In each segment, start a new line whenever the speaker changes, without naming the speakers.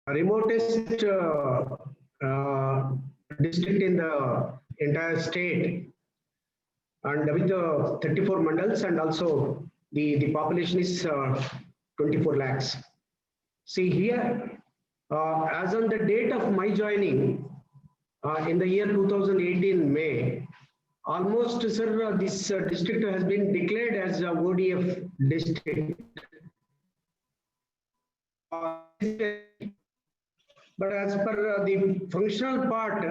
remotest district in the entire state, and with 34 mandals, and also the population is 24 lakhs. See here, as on the date of my joining in the year 2018 May, almost, sir, this district has been declared as a ODF district. But as per the functional part,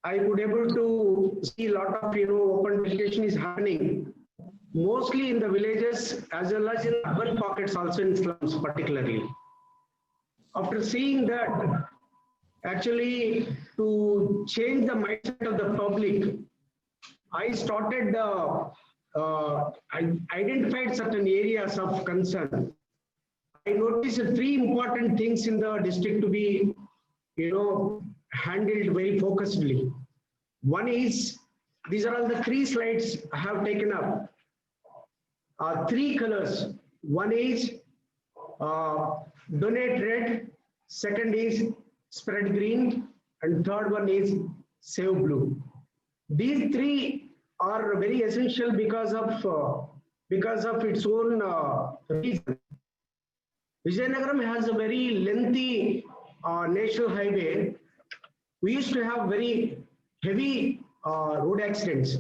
I could able to see a lot of open education is happening, mostly in the villages as well as in urban pockets, also in slums particularly. After seeing that, actually to change the mindset of the public, I started I identified certain areas of concern. I noticed three important things in the district to be, handled very focusedly. One is, these are all the three slides I have taken up. Three colors. One is donate red, second is spread green, and third one is save blue. These three are very essential because of its own reason. Vizianagaram has a very lengthy national highway. We used to have very heavy road accidents,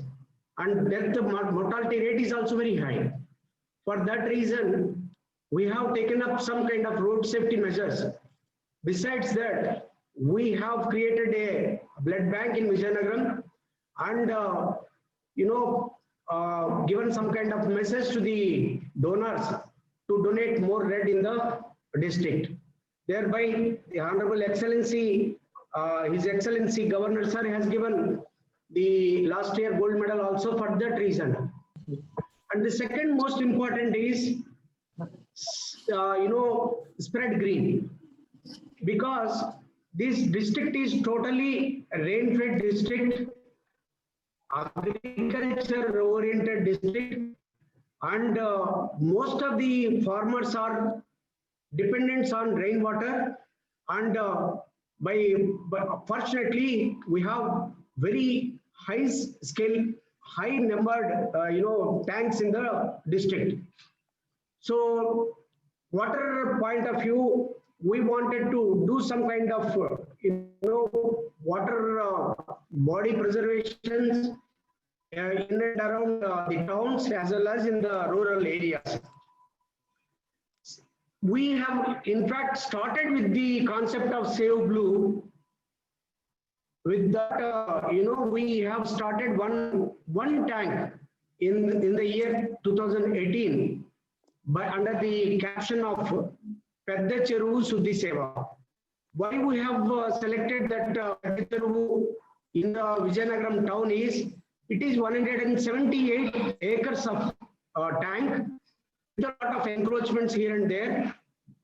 and death mortality rate is also very high. For that reason, we have taken up some kind of road safety measures. Besides that, we have created a blood bank in Vizianagaram, and given some kind of message to the donors to donate more red in the district. Thereby, the Honorable Excellency, His Excellency Governor Sir has given the last year gold medal also for that reason. And the second most important is, spread green, because this district is totally a rain-fed district, agriculture-oriented district, and most of the farmers are dependent on rainwater, and fortunately we have very high scale, high numbered tanks in the district. So water point of view, we wanted to do some kind of water body preservations in and around the towns as well as in the rural areas. We have in fact started with the concept of Save Blue. With that, we have started one tank in the year 2018 under the caption of Pedda Cheruvu Suddhi Seva. Why we have selected that Pedda Cheruvu in the Vizianagaram town is, it is 178 acres of tank with a lot of encroachments here and there,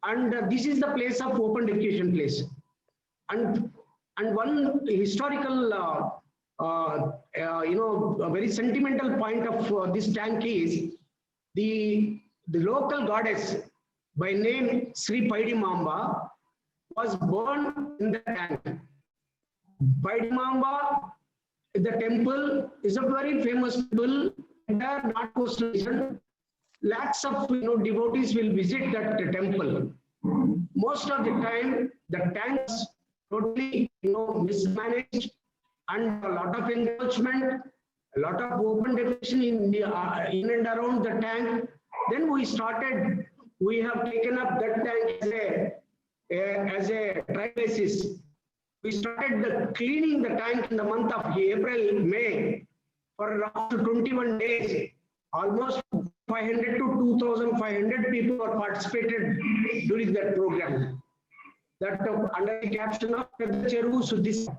and this is the place of open defecation place. And one historical, a very sentimental point of this tank is the local goddess by name Sri Paidimamba was born in the tank. Paidimamba, the temple is a very famous temple in the North Coastal region. Lakhs of devotees will visit that temple. Most of the time, the tanks totally mismanaged, and a lot of encroachment, a lot of open defecation in and around the tank. Then we have taken up that tank as a trial basis. We started cleaning the tank in the month of April, May, for around 21 days. Almost 500 to 2,500 people were participated during that program. That under the caption of Pedda Cheruvu Suddhi Seva.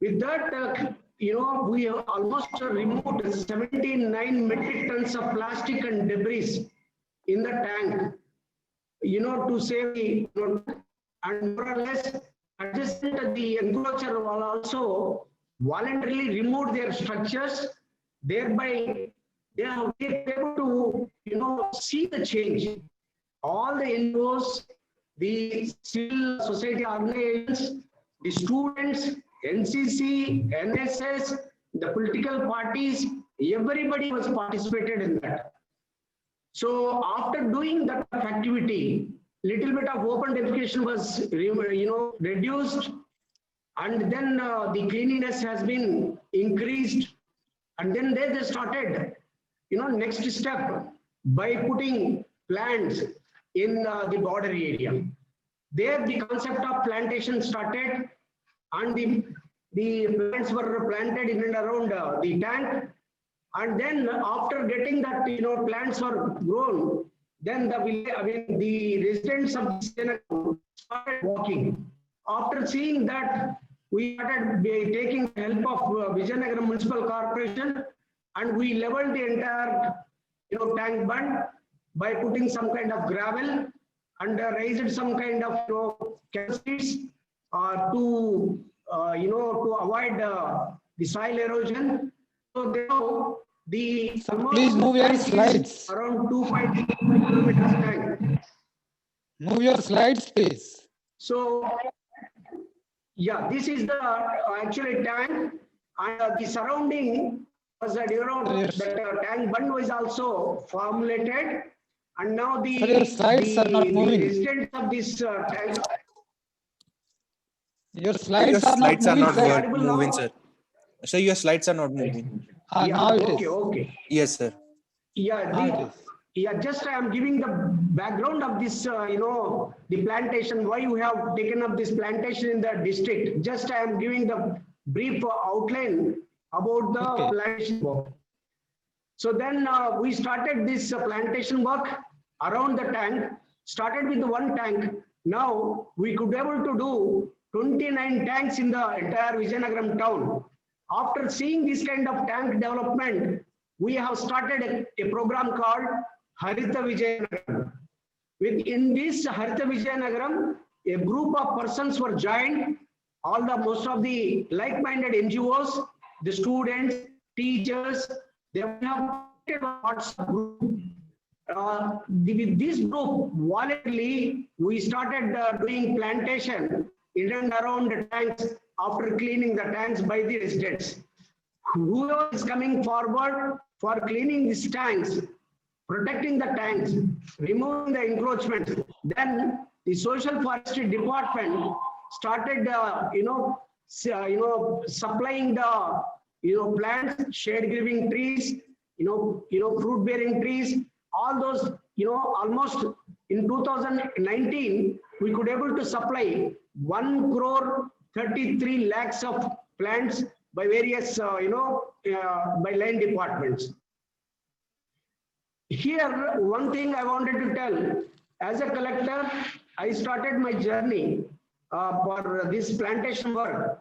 With that, we have almost removed 79 metric tons of plastic and debris in the tank, to save, and more or less adjacent to the enclosure will also voluntarily remove their structures. Thereby, they are able to, see the change. All the NGOs the civil society organizations, the students, NCC, NSS, the political parties, everybody was participated in that. So after doing that activity, little bit of open defecation was reduced, and then the cleanliness has been increased, and then they started next step by putting plants in the border area. There the concept of plantation started, and the plants were planted in and around the tank. And then after getting that plants were grown, then the residents of Vizianagaram started walking. After seeing that, we started taking help of Vizianagaram Municipal Corporation, and we leveled the entire tank bund by putting some kind of gravel and raised some kind of chemistries to avoid the soil erosion. So now
please move your slides.
Around 2.5 kilometers tank.
Move your slides, please.
So yeah, this is the actual tank, and the surrounding was that the tank bund was also formulated, and now the
slides are not moving.
residents of this tank.
Your slides are not
moving, sir. Sir, your slides are not moving.
Yeah,
now it
okay,
is.
okay.
Yes, sir.
Yeah, just I am giving the background of this, the plantation, why you have taken up this plantation in the district. Just I am giving the brief outline about the plantation work. So then we started this plantation work around the tank, started with one tank. Now we could be able to do 29 tanks in the entire Vizianagaram town. After seeing this kind of tank development, we have started a program called Haritha Vizianagaram. Within this Haritha Vizianagaram, a group of persons were joined, most of the like-minded NGOs, the students, teachers, they have created a WhatsApp group. With this group, voluntarily, we started doing plantation in and around the tanks after cleaning the tanks by the residents. Whoever is coming forward for cleaning these tanks, protecting the tanks, removing the encroachments, then the social forestry department started, supplying the, plants, shade-giving trees, fruit-bearing trees, all those, almost in 2019, we could able to supply 1 crore 33 lakhs of plants by various, by line departments. Here, one thing I wanted to tell, as a collector, I started my journey for this plantation work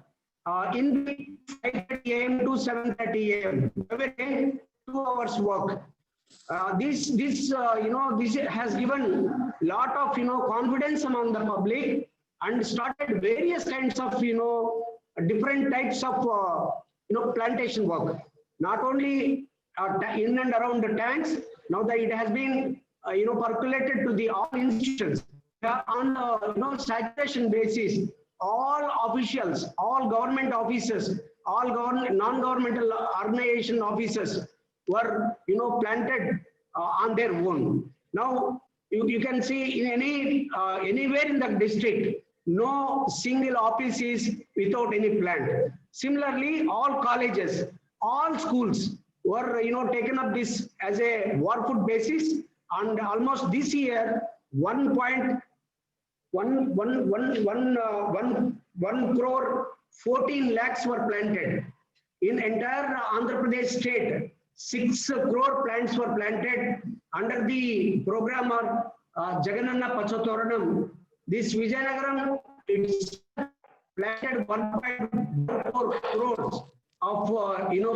in the 5:30 a.m. to 7:30 a.m. Every day, 2 hours work. This has given lot of confidence among the public, and started various kinds of different types of plantation work. Not only in and around the tanks, now that it has been percolated to the all institutions on saturation basis. All officials, all government officers, all non-governmental organization officers were planted on their own. Now you can see in anywhere in the district, no single office is without any plant. Similarly, all colleges, all schools were taken up this as a war food basis, and almost this year 1 crore 14 lakhs were planted. In entire Andhra Pradesh state, 6 crore plants were planted under the program of Jagananna Pachatoranam. This Vizianagaram, it's planted 1.4 crores of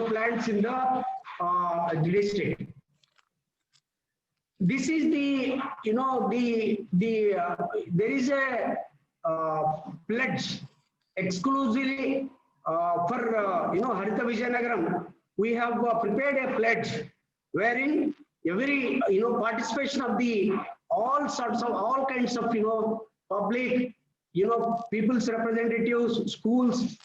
plants in the district. This is the there is a pledge exclusively for Haritha Vizianagaram. We have prepared a pledge wherein every participation of the all kinds of public, people's representatives, schools,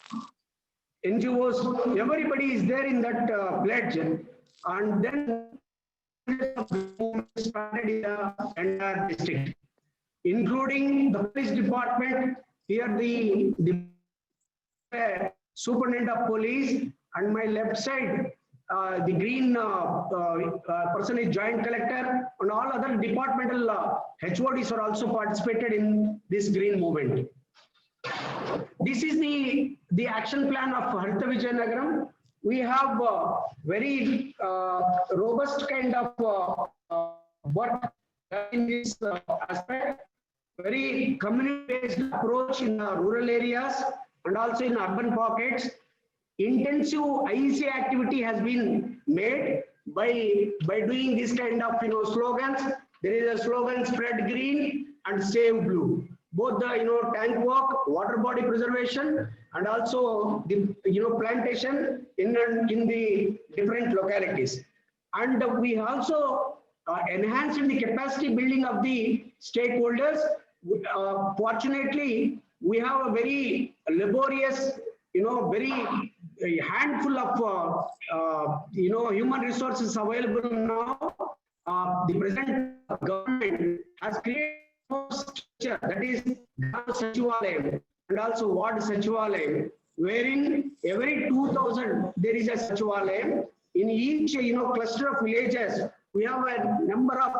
NGOs, everybody is there in that pledge. And then started in the entire district, including the police department. Here the superintendent of police, and my left side, the green person is joint collector, and all other departmental HODs are also participated in this green movement. This is the action plan of Haritha Vijayanagaram. We have very robust kind of work in this aspect, very community-based approach in rural areas and also in urban pockets. Intensive IEC activity has been made by doing this kind of slogans. There is a slogan: spread green and save blue. Both the tank walk, water body preservation, and also the plantation in the different localities. And we also enhanced the capacity building of the stakeholders. Fortunately, we have a very laborious, very handful of human resources available now. The present government has created structure, that is Sachivalayam and also Ward Sachivalayam, wherein every 2,000 there is a Sachivalayam. In each cluster of villages, we have a number of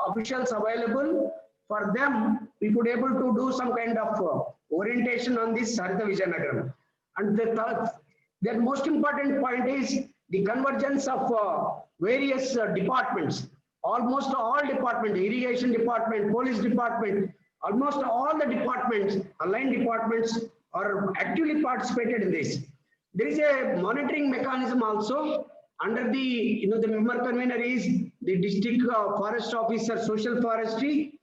officials available. For them, we could able to do some kind of orientation on this Haritha Vijayanagaram. And the most important point is the convergence of various departments. Almost all departments, irrigation department, police department, almost all the departments, aligned departments are actively participated in this. There is a monitoring mechanism also under the, the member convener is the district forest officer, social forestry.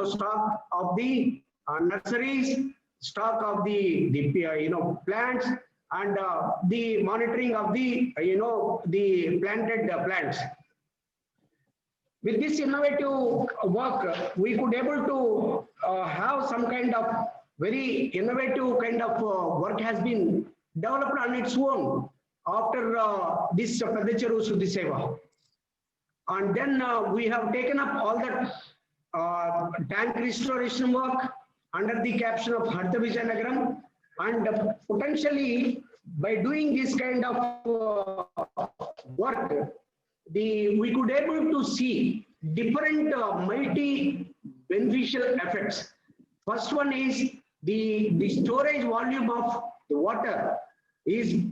Stock of the nurseries, stock of the plants, and the monitoring of the the planted plants. With this innovative work, we could able to have some kind of very innovative kind of work has been developed on its own after this Padacharu Shuddhi Seva. And then we have taken up all that tank restoration work under the caption of Haritha Vijayanagaram, and potentially by doing this kind of work, we could able to see different multi-beneficial effects. First one is the storage volume of the water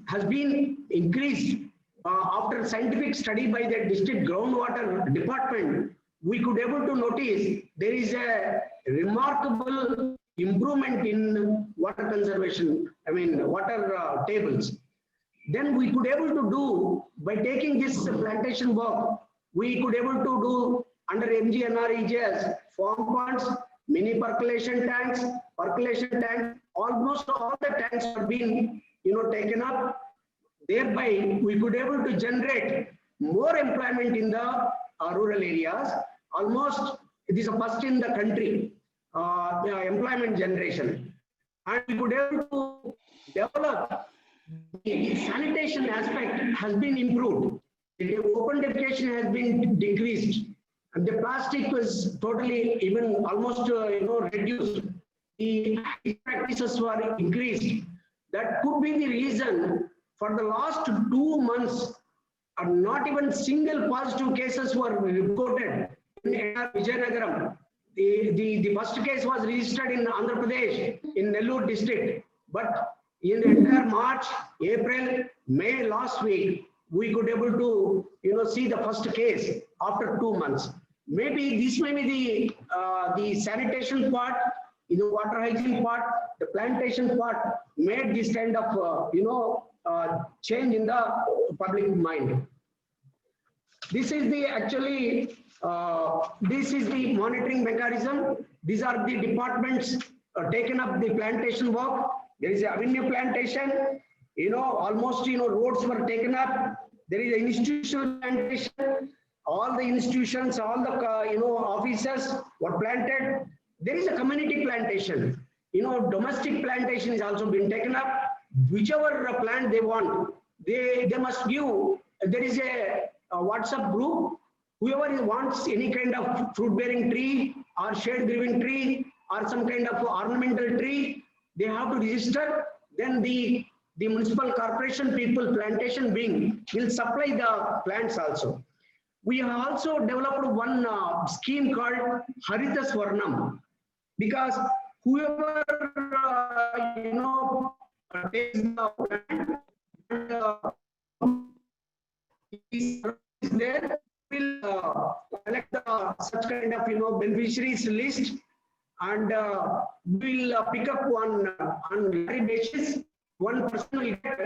has been increased. After scientific study by the district groundwater department, we could able to notice there is a remarkable improvement in water conservation, water tables. Then we could able to do, by taking this plantation work, we could able to do under MGNREGS, farm ponds, mini percolation tanks, almost all the tanks have been taken up. Thereby, we could able to generate more employment in the rural areas. Almost, it is a first in the country, employment generation. And we could able to develop the sanitation aspect has been improved. The open defecation has been decreased. And the plastic was totally, even almost, reduced. The practices were increased. That could be the reason. For the last 2 months, not even single positive cases were reported in Vijayanagaram. The first case was registered in Andhra Pradesh, in Nellore district. But in the entire March, April, May last week, we could able to see the first case after 2 months. Maybe this may be the sanitation part, the water hygiene part, the plantation part made this kind of change in the public mind. This is the actually this is the monitoring mechanism. These are the departments taken up the plantation work. There is a avenue plantation. Almost roads were taken up. There is an institutional plantation. all the institutions, all the offices were planted. There is a community plantation. Domestic plantation is also been taken up. Whichever plant they want, they must give. There is a WhatsApp group. Whoever wants any kind of fruit-bearing tree or shade-giving tree or some kind of ornamental tree, they have to register. Then the municipal corporation people, plantation wing, will supply the plants also. We have also developed one scheme called Harita Swarnam, because whoever takes the plant and is there, will collect such kind of beneficiaries list, and will pick up on lottery basis. One person will get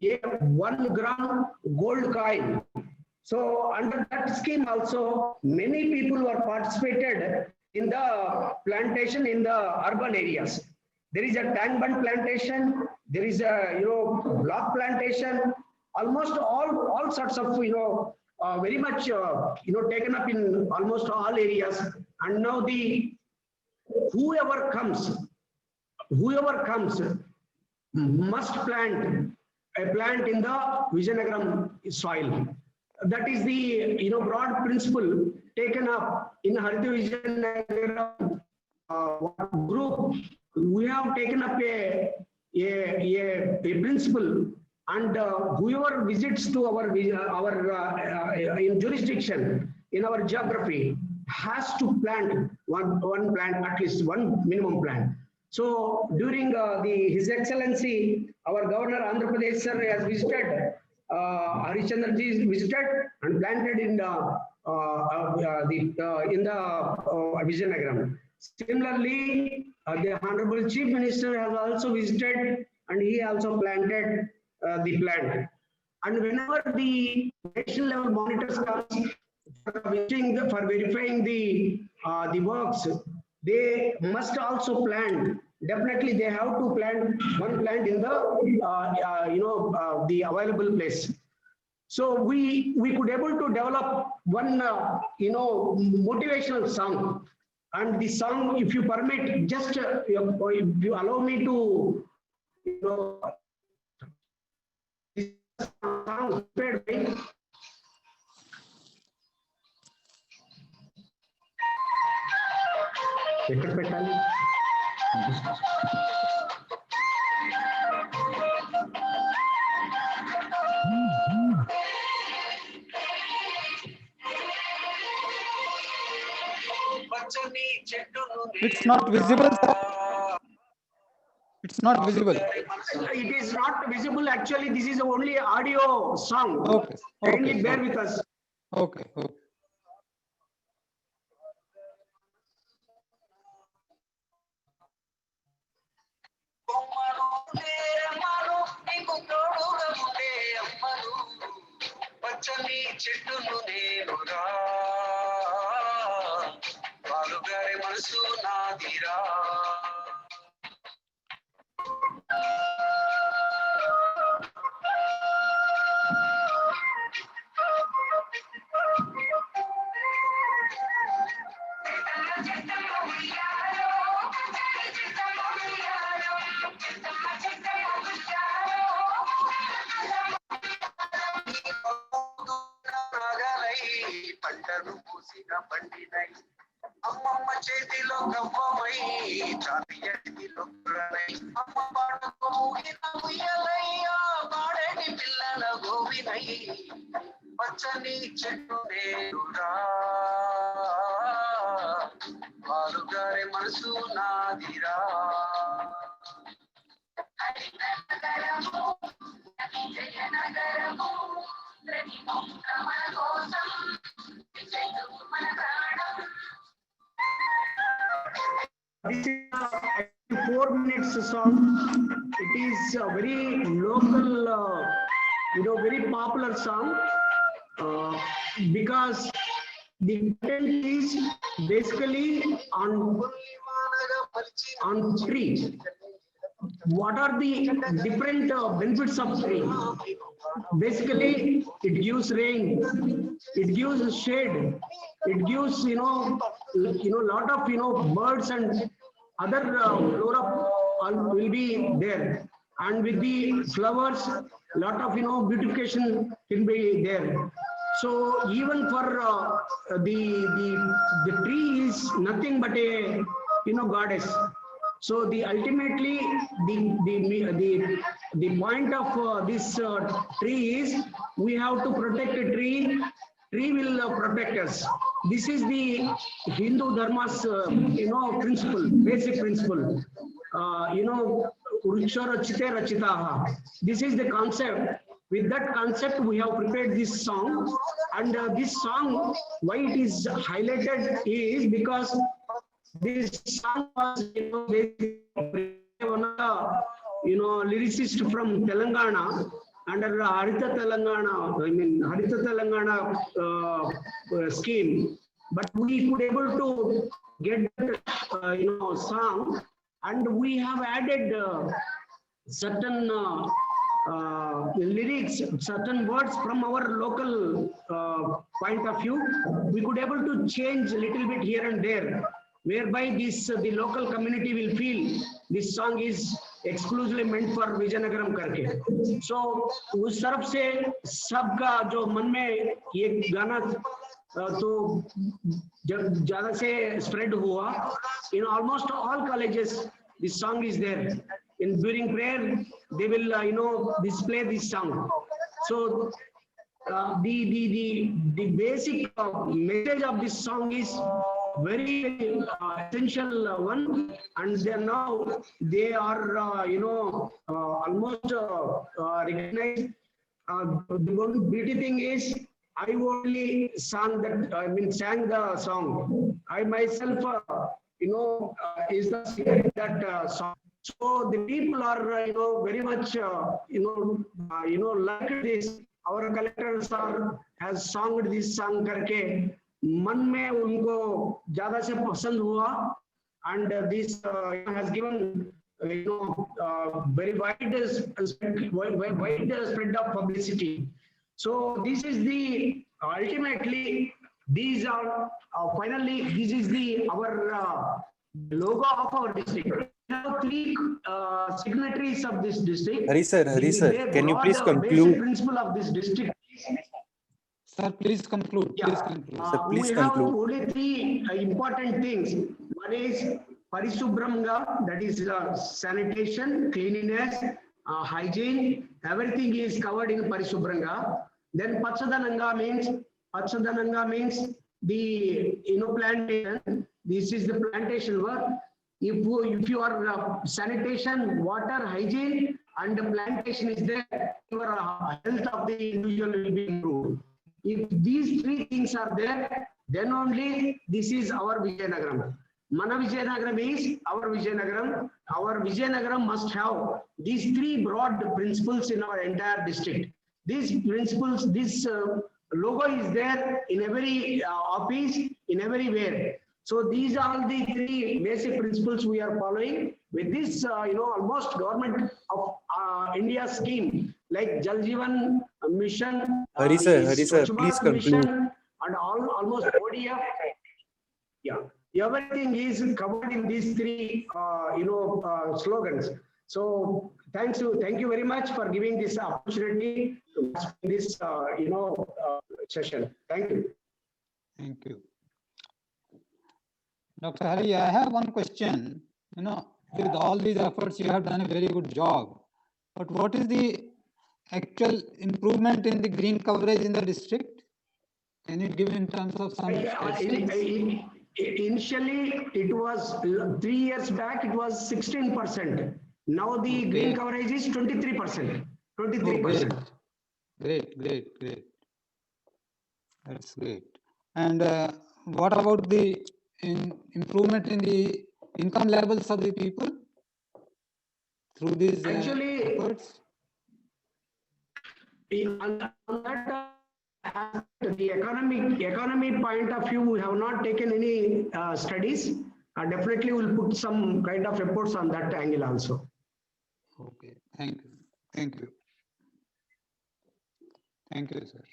a 1 gram gold coin. So under that scheme also, many people were participated in the plantation in the urban areas. There is a tank bund plantation, there is a block plantation, almost all sorts of very much taken up in almost all areas. And now whoever comes must plant a plant in the Vizianagaram soil. That is the broad principle taken up in Harita Vizianagaram group. We have taken up a principle, and whoever visits to our in jurisdiction, in our geography, has to plant one plant, at least one minimum plant. So during His Excellency, our Governor Andhra Pradesh sir has visited, Harishchandra ji visited and planted in the Vizianagaram. Similarly, the Honorable Chief Minister has also visited, and he also planted the plant. And whenever the national level monitors comes for verifying the works, they must also plant. Definitely, they have to plant one plant in the the available place. So we could able to develop one motivational song, and the song, if you permit, just if you allow me to this song prepared by ఎక్కడ పెట్టాలి?
It's not visible, sir. It's not visible.
It is not visible. Actually, this is only audio song.
Okay.
Kindly
Okay.
bear with us.
Okay. Okay.
పచ్చని చెట్టును నేనురా పాలుగారి మనసు నాదిరా పంటను పూసిన పండినై అమ్మమ్మ చేతిలో గవ్వమై చాతి ఎడిలో కురనై అమ్మ పాటకు ఊగిన ఉయ్యలయ్యా పాడేటి పిల్లల గోవినై పచ్చని చెట్టు నేనురా పాలుగారే మనసు నాదిరా
This is a 4 minutes song. It is a very local, very popular song, because the content is basically on tree. what are the different benefits of tree? Basically, it gives rain, it gives shade, it gives lot of birds and other flora will be there, and with the flowers, lot of beautification can be there. So even for the tree is nothing but a goddess. So the ultimately the point of this tree is we have to protect a tree. Tree will protect us. This is the Hindu Dharma's principle, basic principle. Vriksha rachite rachitaha. This is the concept. With that concept, we have prepared this song, and this song, why it is highlighted is because this song was one of the lyricist from Telangana under Harita Telangana, Harita Telangana scheme. But we could able to get song, and we have added certain lyrics, certain words from our local point of view. We could able to change a little bit here and there, whereby this the local community will feel this song is exclusively meant for Vijayanagaram करके. So उस तरफ से सबका जो मन में ये गाना तो जब ज़्यादा से spread हुआ, in almost all colleges this song is there. In during prayer they will display this song. So the basic message of this song is very essential one, and they are almost recognized. The one beauty thing is I only sang the song. I myself is the singer that song. So the people are very much like this. Our collectors has sung this song करके मन में उनको ज़्यादा से पसंद हुआ, and this has given very wide spread of publicity. So this is the ultimately these are finally this is the our logo of our district. We have 3 signatories of this district.
Hari sir, can you please
The
conclude?
principle of this district.
Sir, please conclude.
Yeah.
Please conclude.
Sir, please
we have
conclude.
only 3 important things. One is Parisubramga, that is sanitation, cleanliness, hygiene, everything is covered in Parisubramga. Then Pachadananga means the plantation. This is the plantation work. If you are sanitation, water, hygiene, and the plantation is there, your health of the individual will be improved. If these 3 things are there, then only this is our Vijayanagaram. Mana Vijayanagaram is our Vijayanagaram. Our Vijayanagaram must have these 3 broad principles in our entire district. These principles, this logo is there in every office, in everywhere. So these are the 3 basic principles we are following with this, almost government of India scheme like Jal Jeevan Mission.
Hari sir,
Swachh
please
Bharat
conclude.
Mission, and almost ODF. Yeah, everything is covered in these 3, slogans. So thank you very much for giving this opportunity to this, session. Thank you.
Thank you. Dr. Hari, I have one question. With all these efforts, you have done a very good job. But what is the actual improvement in the green coverage in the district? Can you give in terms of some statistics?
Initially, it was 3 years back, it was 16%. Now the green coverage is 23%. 23%.
Great. That's great. And what about the improvement in the income levels of the people through these efforts?
On that, the economy point of view, we have not taken any studies. Definitely, we'll put some kind of efforts on that angle also.
Okay, thank you. Thank you. Thank you, sir.